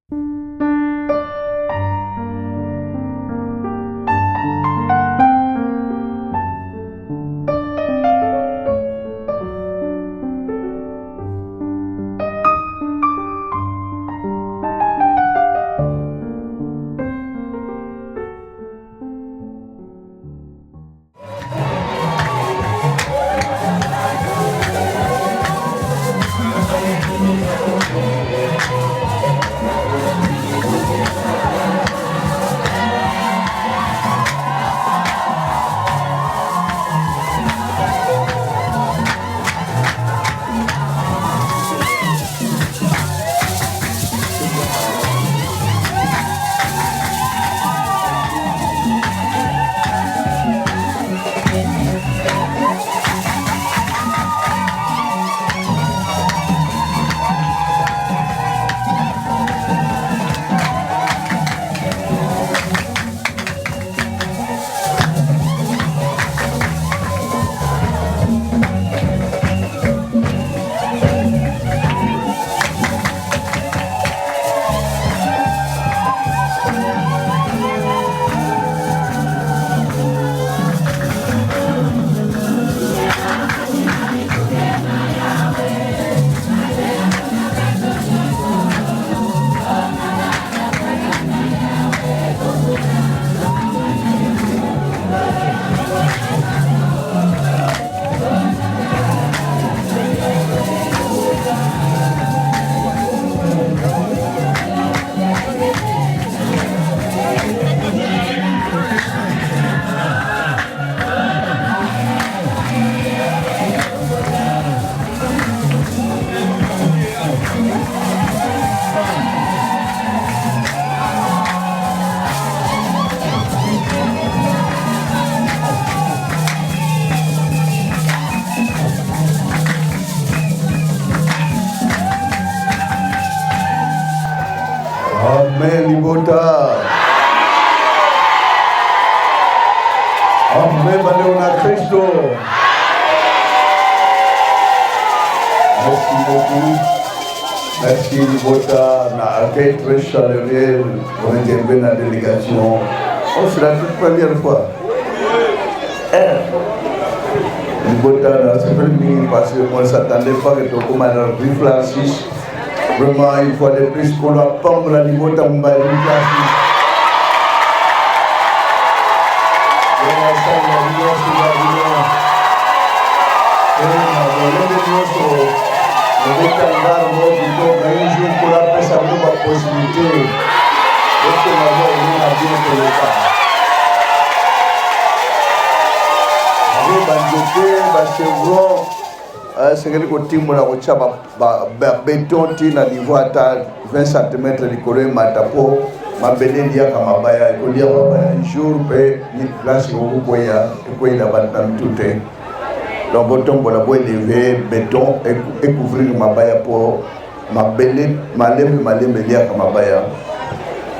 Amen, Libota. Amen, Baleona Cristo. Merci beaucoup. Merci, Libota. On a accueilli très chaleureux pour intervenir dans la délégation. Oh, c'est la toute première fois. Libota, c'est venu parce qu'on ne s'attendait pas que tu commences à vivre Francis. Vraiment, une fois de plus, qu'on a pas la Libota, on va vivre Francis. C'est que le team na kochaba béton na niveau à 20 cm de colonne matapo mabele dia kama baya kolia baya jour pe ni place ko koya ko ina bantam tout donc bottom bola boy lever béton et couvrir mabaya pour mabele malembe dia kama baya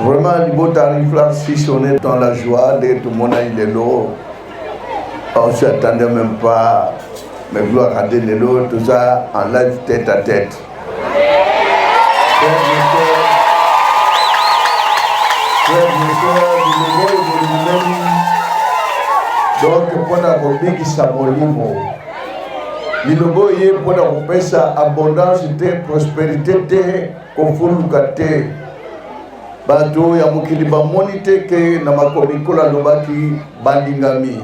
vraiment Libota Francis, on est dans la joie de tout le monde il est là. On ne s'attendait même pas. Mais gloire à Dieu, tout ça en live tête à tête. Donc, pour la République, ça m'a dit. Lilobo yé pour la République, abondance, prospérité, confort, lucraté. Bato ya mukili ba monite ke na makomikola lobaki bandingami.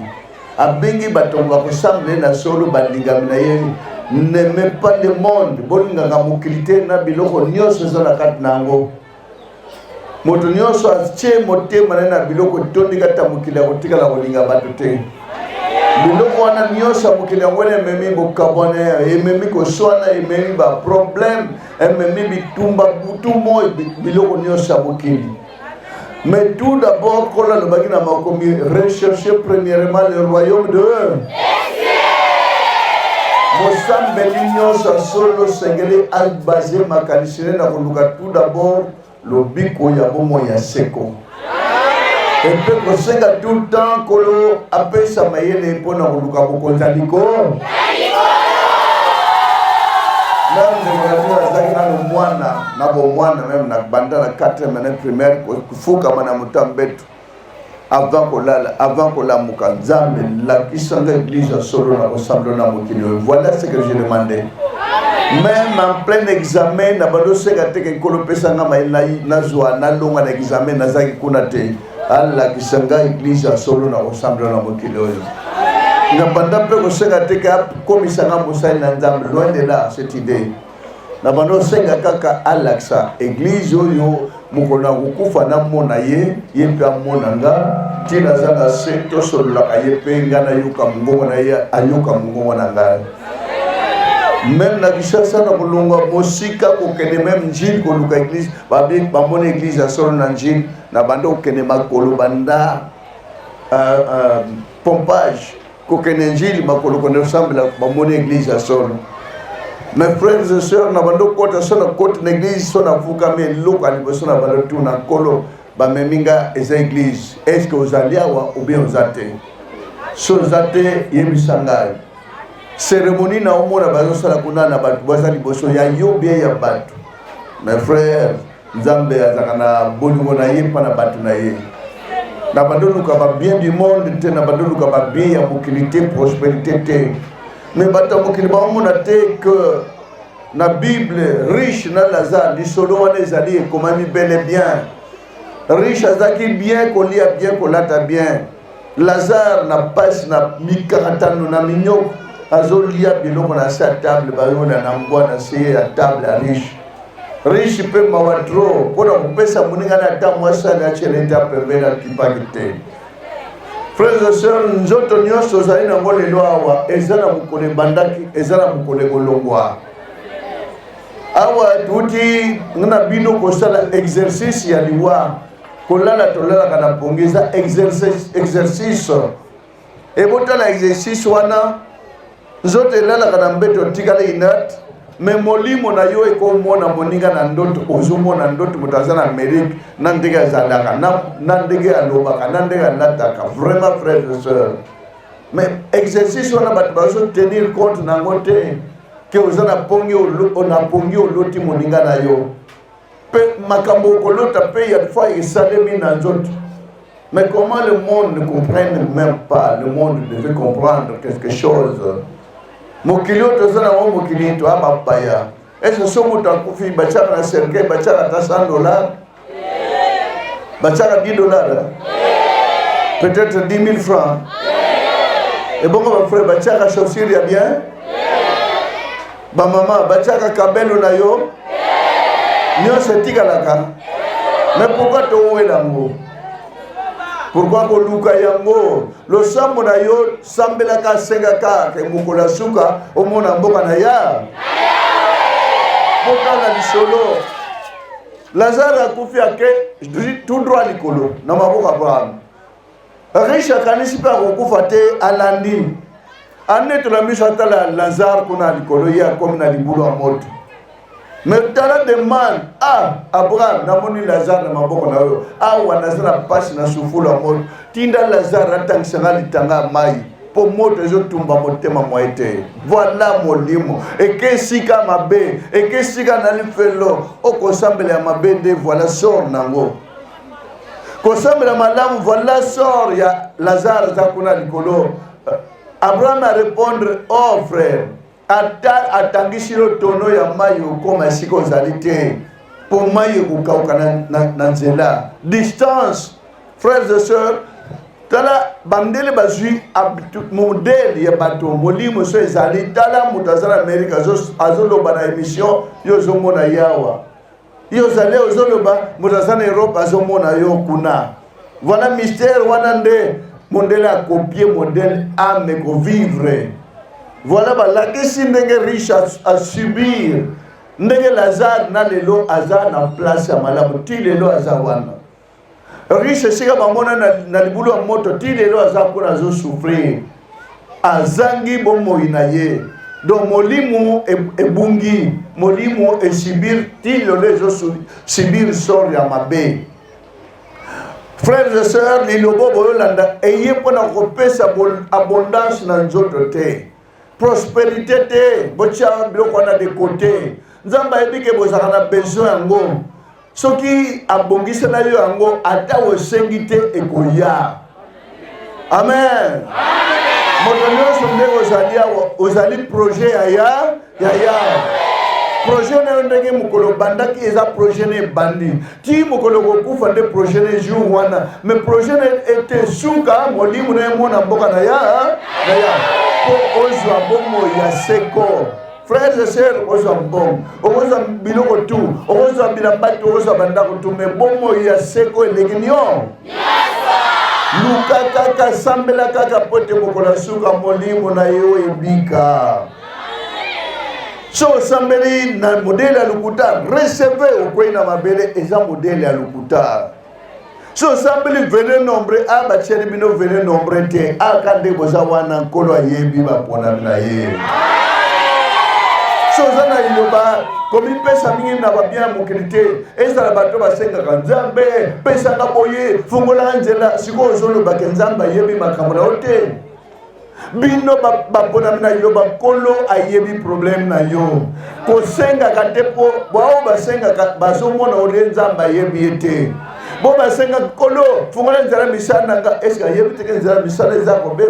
Abengi batonga kosamble na solo bandingami na ye n'aime pas le monde bolinga nga mukilite na biloko nyonso za na kati nango. Moto nyonso atie motema na biloko tondika ta mukila kotikala kolinga bato te. Biloko wana nyonso mukila ngone memi bokabone ememi ko swana ememi ba problème ememi bitumba butumo biloko nyonso mukili. Mais tout d'abord, quand on a recherché premièrement le royaume de Dieu. Mosam Belignon, sa solo sengeli al basé makanisine na koluka tout d'abord le biko ya bomo ya seko. Et puis qu'on senga tout le temps kolo appelle sa mayele pour na koluka bokonza liko. Là nous avons azaki na mwana na bomwana même na banda na 4e année primaire kufuka mana mutambetu avant la mukanzambe la kisanga église solo na ensemble na mokilo. Voilà ce que j'ai demandé. Même en plein examen na bando seka teke kolopesa nga na zwa na longa na examen na zaki kuna te alla kisanga église solo na ensemble na mokilo. Na banda pe ko seka teke komisa nga musai na nzambe, loin de là cette idée. Na bando senga kaka alaksa église oyo mukona kukufa na mona ye pe amona nga tina zanga seto solo la ye pe ngana yuka mungo na ye ayuka mungo na nga. Même na Kinshasa na kulunga mosika kokende même njili koluka église ba mona église ya solo na njili na bando kokende makolo banda pompage kokende njili makolo konde ensemble ba mona église ya solo. Mes frères et sœurs, na bando kota sona côté l'église sona fuka me loko ali sona bando tu na kolo ba meminga eza église. Est-ce que vous allez ou bien vous êtes? So zate yebisangai. Cérémonie na omona bazo sala kuna na batu bazali boso ya yo bien ya batu. Mes frères, Nzambe azakana bolingo na ye pa na batu na ye. Na bando luka ba bien du monde te na bando luka ba bien ya mokilité prospérité te. Mais bata mokili ba omona te que na Bible riche na Lazare di solo wana ezali ekomami bel et bien. Riche azaki bien kolia bien kolata bien. Lazare na passe na 1040 na minyoko azolia biloko na sa table bayona na mbwana se ya table ya riche. Riche pe mawatro pona kupesa muninga na tamwa sana cheleta pembela kipagite. Frères et sœurs, nzoto nyonso zali na ngole loawa ezana mukole bandaki ezana mukole golongwa. Awa tuti ngana bino kosala exercice ya liwa kolala tolala kana pongeza exercice e botala exercice wana zote lala kana mbeto tikale inat me molimo na yo ekomona moninga na ndoto ozomona ndoto mutazana Amerique na ndege zalaka na ndege alobaka na ndege lataka vraiment frères et sœurs. Mais exercice wana bat bazo tenir compte na ngote que ozana pongi oloti moninga na yo pe makambo kolota pe ya fois isalemi na nzoto. Mais comment le monde ne comprenne même pas? Le monde devait comprendre quelque chose. Mokilio tozana wa mokili to abapaya. Est-ce que moto akufi bachaka na cercueil bachaka ta $100? Bachaka $10? Peut-être 10 000 francs. Et bon mon frère bachaka chaussure ya bien? Ba maman bachaka kabelo na yo? Nyonso tikalaka. Mais pourquoi to welango? Pourquoi ko luka yango lo sambo na yo sambela ka senga ka ke mukola suka omona mboka na ya boka na lisolo. Lazare akufi ake tout droit likolo na maboka Abraham. Riche kanisi pa kokufa te alandi ane to la misatala Lazare kuna likolo ya comme na libulu amoto. Mais tala demande Abraham na moni Lazare na maboko na yo awa nazana pasi na sufula moto tinda Lazare atangisanga litanga mai po moto ezotumba motema moite. Voilà molimo ekesika mabe ekesika na lifelo okosambela mabe nde voilà sort nango kosambela malamu voilà sort ya Lazare za kuna likolo. Abraham a répondre oh frère atangisi lo tono ya mayo koma siko zalite pour mayo kukauka na nzela distance. Frères et sœurs, tala bandele bazui modèle ya bato molimo so ezali tala mutazana Amerika azoloba na émission yo zomona yawa yo zale ozoloba mutazana Europe azomona yo kuna. Voilà mystère wana nde modèle a copier modèle ame ko vivre. Voilà la question ndenge riche à subir ndenge Lazare na lelo aza na place ya malamu ti lelo aza wana. Riche sika bamona na libulu ya moto ti lelo aza kuna zo souffrir azangi bomoi na ye. Donc molimo ebungi molimo esibir ti lelo zo subir sort ya mabe. Frères et sœurs, lilobo boyolanda eye pona kopesa abondance na nzoto te. Prospérité te bocha biloko na de côté nzamba ebike bozaka na besoin yango soki abongisela yo yango ata osengi te ekoya. Amen. Moto nyonso nde ozali awa ozali projet ya projet na ndenge mukolo bandaki eza projet ne bandi ti mukolo kokufa nde projet ne jour wana mais projet ne était suka molimo na mona mboka na ya po ozwa bomo ya seko. Frères et sœurs, ozwa mbongo ozwa biloko tu ozwa bilambatu ozwa bandako tu mais bomo ya seko eleginyo luka kaka sambela kaka pote mukolo suka molimo na yo ebika. So sambeli na modèle ya lukuta recevez au coin na mabele eza modèle ya lukuta. So sambeli venez nombre aba cheri bino venez nombre te akande boza wana nkolo ayebi bapona na ye. So zana iloba komi pesa mingi na babia mokilite ezala bato basenga nzambe pesa ka boye fungola nzela siko zolo bakenzamba yebi makambo na ote. Bino bapona na yo bakolo ayebi problème na yo ko senga katepo bao basenga bazomona olenzamba yebi ete bo basenga kolo fungola nzala misana nga eska yebi te nzala misana za ko be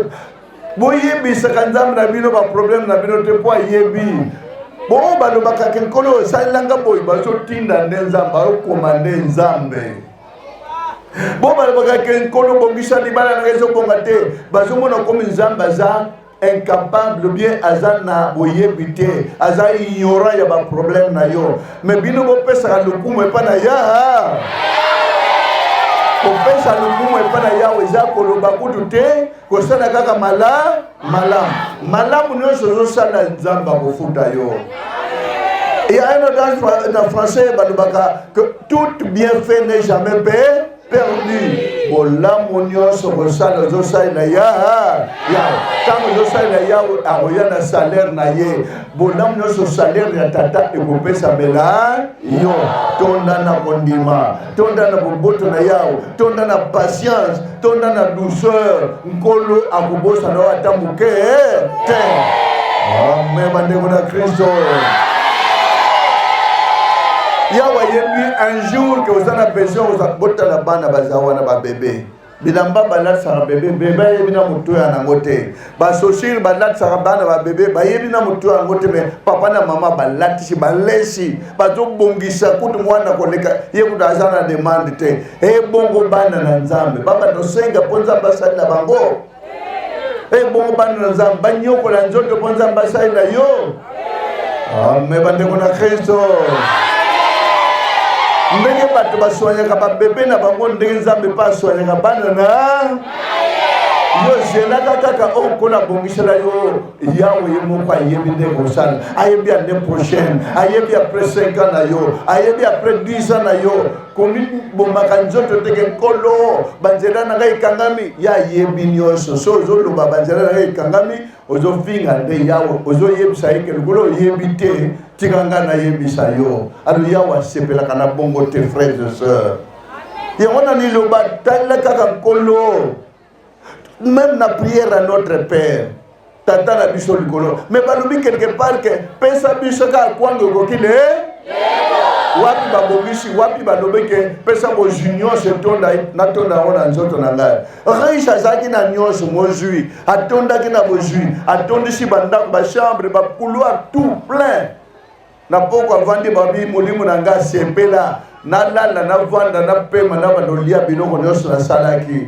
bo yebi sakanzamba na bino ba problème na bino te po ayebi bo balobaka ke kolo salanga boy bazotinda nzamba okomande nzambe. Bon balobaka ke nkolo bongisa libala na rezo bonga te bazomona komi nzamba za incapable bien aza na boyebi te aza ignorant ya ba problème na yo mais bino bopesa lukumu epa na ya bopesa lukumu epa na yawe eza koloba kutu te kosala kaka malamu nyonso ozosala nzamba kofuta yo. Il y a un autre dans français balobaka que tout bienfait n'est jamais perdu. Bolamu nyonso kosala ozosala ya tango ozosala ya akoya na salaire na ye bolamu nyonso salaire ya tata ekopesa bela yo tonda na kondima tonda na boboto na yao tonda na patience tonda na douceur nkolo akobosa na ata moke te. Amen bandeko na Kristo. Yawa yebi un jour que vous en avez besoin vous abota la bana bazawana ba bébé bilamba balat sa bébé bébé yebi na mutu ya nangote ba soshir balat sa bana ba bébé ba yebi na mutu ya ngote me papa na mama balati balesi bazo bongisa kutu mwana koleka ye kutu azana demande te bongo bana na nzambe baba no senga ponza basali na bango bongo bana na nzambe banyoko la nzoto ponza basali na yo. Amen bandeko na Kristo. Ndenge bato basoanyaka babebe na bango ndenge nzambe pa asoanyaka bana na yo zelaka kaka okola bongisela yo yawe ye moko ayebi nde kosala ayebi année prochaine ayebi après 5 ans na yo ayebi après 10 ans na yo komi bomaka nzoto teke nkolo banzela na ngai ekangami ya yebi nyonso so ozoloba banzela na ngai ekangami ozofinga nde yawe ozoyebisa ye ke lokolo oyebi te tikanga na yebisa yo alo yawe asepelaka na bongo te frères et sœurs yango na liloba tala kaka nkolo même la prière à notre Père tata na biso likolo mais balobi quelque part que pesa biso ka kwango kokile wapi babongisi wapi balobi ke pesa bo junior se tonda na tonda ona nzoto na ngai riche azaki na nyonso mozui atonda ki na bozui atondisi bandako ba chambre ba couloir tout plein na poko avandi babi molimo na ngai sepela na lala na vanda na pema na bandolia biloko nyonso na salaki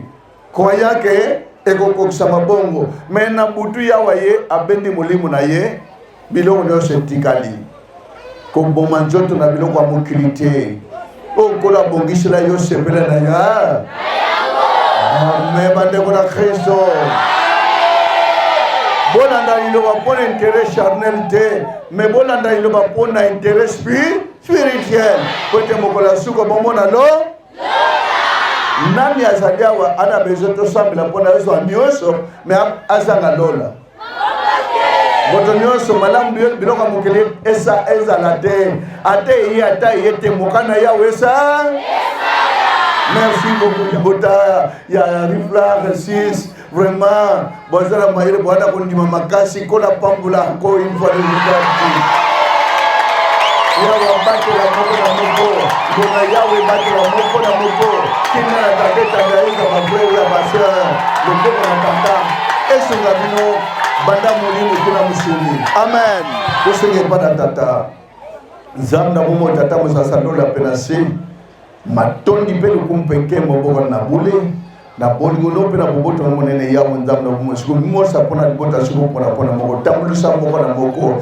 croyant que ekokokisa mabongo me na butu yawa ye abendi molimo na ye biloko nyonso etikali koboma nzoto na biloko ya mokili te okola bongisela yo sepela na ya. Amen bandeko na Kristo. Bolanda liloba mpona intérêt charnel te me bolanda liloba mpona intérêt spirituel po ete mokolo ya suka bomona lo nani azali awa ana besoin tosambela mpona yozwa nyonso me azanga lola moto nyonso malamu biloko ya mokili ezala te ate ye ata ye te mokana yawe esa. Merci beaucoup libota ya Rifla 6 vraiment bozala mayele bwana kondima makasi kola pambula ko une fois de Yawe abate la moko na moko. Bona Yawe bate la moko na moko. Kina na tabeta gaïka ma frère ya ma sœur. Le moko na tata. Esunga bino banda molimo kuna musuni. Amen. Kosenge bana tata. Zamna momo tata musasa dola penasi. Matondi pe lukumpeke moboko na bule. Na bolingo no pe na boboto monene ya monzamna momo mosa pona libota siko pona moko tambulusa moko na moko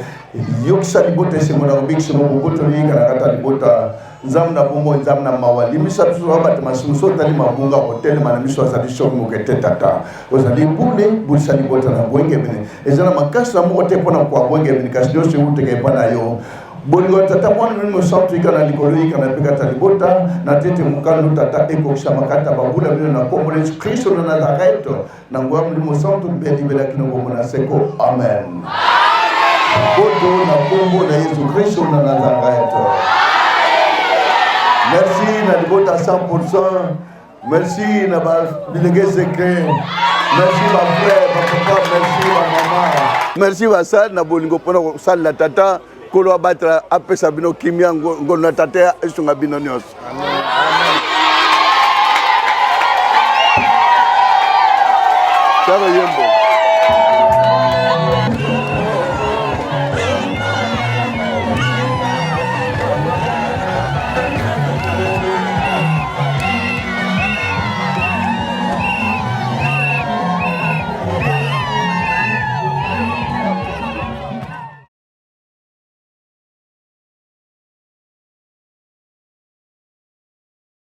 yokisa libota semona obikisa moko boto yika na kata libota zamna bombo zamna mawali misa tuwa bata masuso tali mabunga hotel manamiso azali shop moko tata ozali bule bulisa libota na bwenge bene ezana makasa moko te pona kwa bwenge bene kasi yose uteke pana yo bolingo tata mwana nimo santu ikana likolo ikana pekata libota na tete mukano tata eko shamakata babula bino na kombo Yesu Kristo na Nazareth na ngwa nimo santu mbedi bela kino bomona seko amen bodo na kombo na Yesu Kristo na Nazareth. Merci na libota 100%. Merci na ba délégué secret. Merci ma frère, ma papa, merci ma maman. Merci basa na bolingo pona sala tata kolo abatra apesa bino kimia ngona tata esunga bino nyos. Amen. Amen. Yembo.